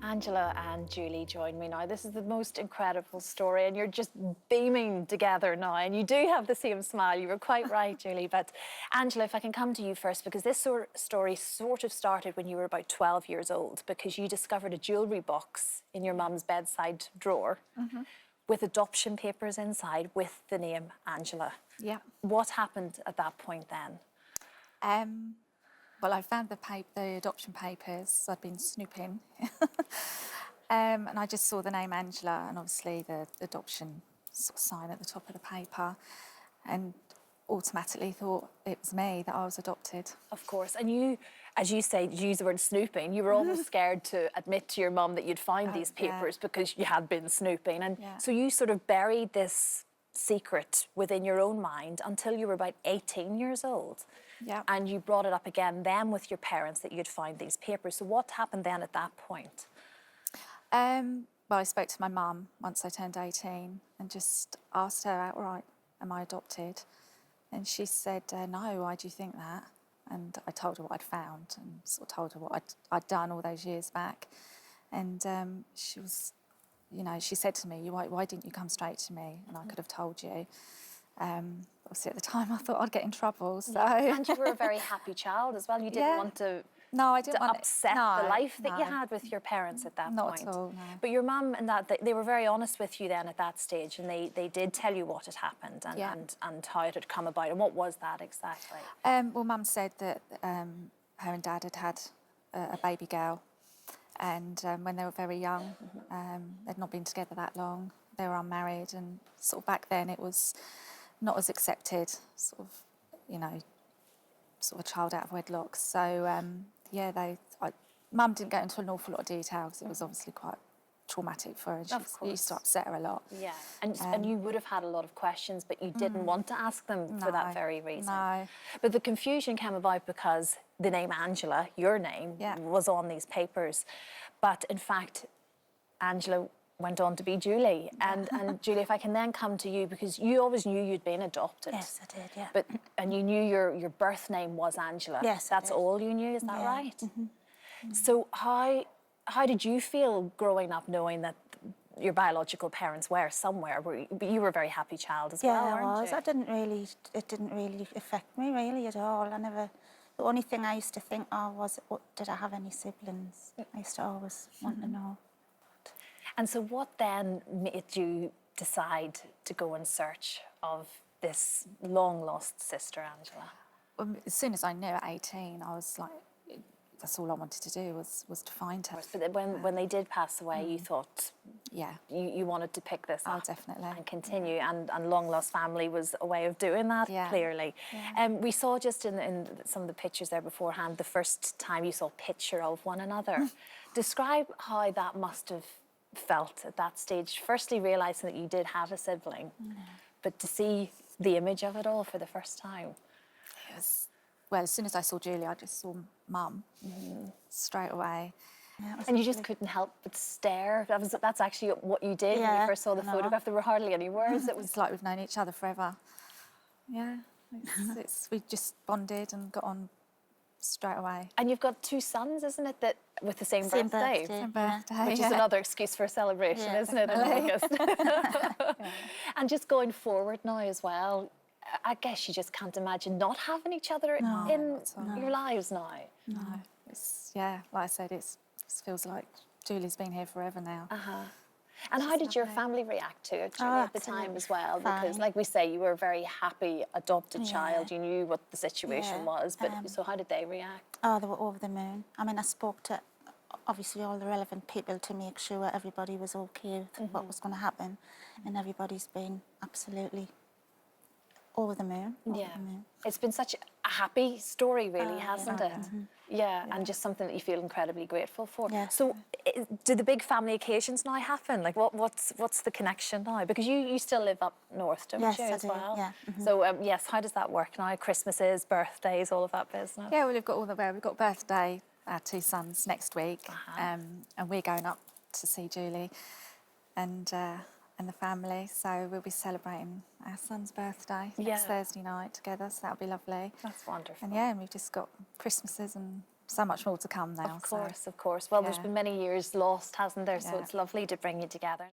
Angela and Julie join me now. This is the most incredible story, and you're just beaming together now, and you do have the same smile. You were quite right, Julie. But Angela, if I can come to you first, because this story sort of started when you were about 12 years old, because you discovered a jewellery box in your mum's bedside drawer with adoption papers inside with the name Angela. Yeah. What happened at that point then? Well, I found the adoption papers. So I'd been snooping, and I just saw the name Angela and obviously the adoption sort of sign at the top of the paper, and automatically thought it was me, that I was adopted. Of course. And you, as you say, you use the word snooping, you were almost scared to admit to your mum that you'd find these papers because you had been snooping. And so you sort of buried this secret within your own mind until you were about 18 years old. Yeah. And you brought it up again then with your parents that you'd found these papers. So what happened then at that point? Well, I spoke to my mum once I turned 18 and just asked her outright, am I adopted? And she said, no, why do you think that? And I told her what I'd found and sort of told her what I'd done all those years back. And she was, you know, she said to me, why didn't you come straight to me? And I could have told you. Obviously, at the time, I thought I'd get in trouble. So. Yeah. And you were a very happy child as well. You didn't want to... No, I didn't want upset the life that you had with your parents at that point. Not at all, no. But your mum and dad, they were very honest with you then at that stage, and they did tell you what had happened and how it had come about. And what was that exactly? Well, Mum said that her and Dad had a baby girl, and when they were very young, they'd not been together that long. They were unmarried, and sort of back then it was not as accepted, sort of, you know, sort of a child out of wedlock. So, Mum didn't go into an awful lot of detail because it was obviously quite traumatic for her. It used to upset her a lot. Yeah, and you would have had a lot of questions, but you didn't want to ask them for that very reason. No. But the confusion came about because the name Angela, your name, was on these papers. But in fact, Angela went on to be Julie. And Julie, if I can then come to you, because you always knew you'd been adopted. Yes, I did, yeah. And you knew your birth name was Angela. Yes, That's all you knew, is that right? So how did you feel growing up knowing that your biological parents were somewhere? But you were a very happy child as well, weren't you? It didn't really affect me really at all. The only thing I used to think of was, did I have any siblings? I used to always want to know. And so what then made you decide to go in search of this long-lost sister, Angela? Well, as soon as I knew at 18, I was like, that's all I wanted to do was to find her. But when they did pass away, you thought you wanted to pick this up definitely. And continue, and Long Lost Family was a way of doing that, clearly. We saw just in some of the pictures there beforehand, the first time you saw a picture of one another. Describe how that must have felt at that stage, firstly realising that you did have a sibling, but to see the image of it all for the first time. It was, well, as soon as I saw Julie, I just saw Mum straight away. Yeah, and you just couldn't help but stare. That's actually what you did when you first saw the photograph. There were hardly any words. It was like we've known each other forever. Yeah, we just bonded and got on straight away. And you've got two sons, isn't it, that with the same birthday? Same birthday, which is another excuse for a celebration, isn't it, in August? And just going forward now as well, I guess you just can't imagine not having each other in your lives now. No, it's, like I said, it feels like Julie's been here forever now. And how did your family react to it, Julie, at the time as well? Because, like we say, you were a very happy adopted child. You knew what the situation was, but so how did they react? Oh, they were over the moon. I mean, I spoke to, obviously, all the relevant people to make sure everybody was okay with what was going to happen, and everybody's been absolutely over the moon. Over the moon. It's been such a happy story, really, hasn't it? Yeah, and just something that you feel incredibly grateful for. Yeah. So, do the big family occasions now happen? Like, what's the connection now? Because you still live up north, don't you, as well? Yeah. So, yes, how does that work now? Christmases, birthdays, all of that business? Yeah, well, we've got birthday, our two sons next week, and we're going up to see Julie and the family, so we'll be celebrating our son's birthday next Thursday night together, so that'll be lovely. That's wonderful. And we've just got Christmases and so much more to come now. Of course. Well, there's yeah. been many years lost, hasn't there? So Yeah. it's lovely to bring you together.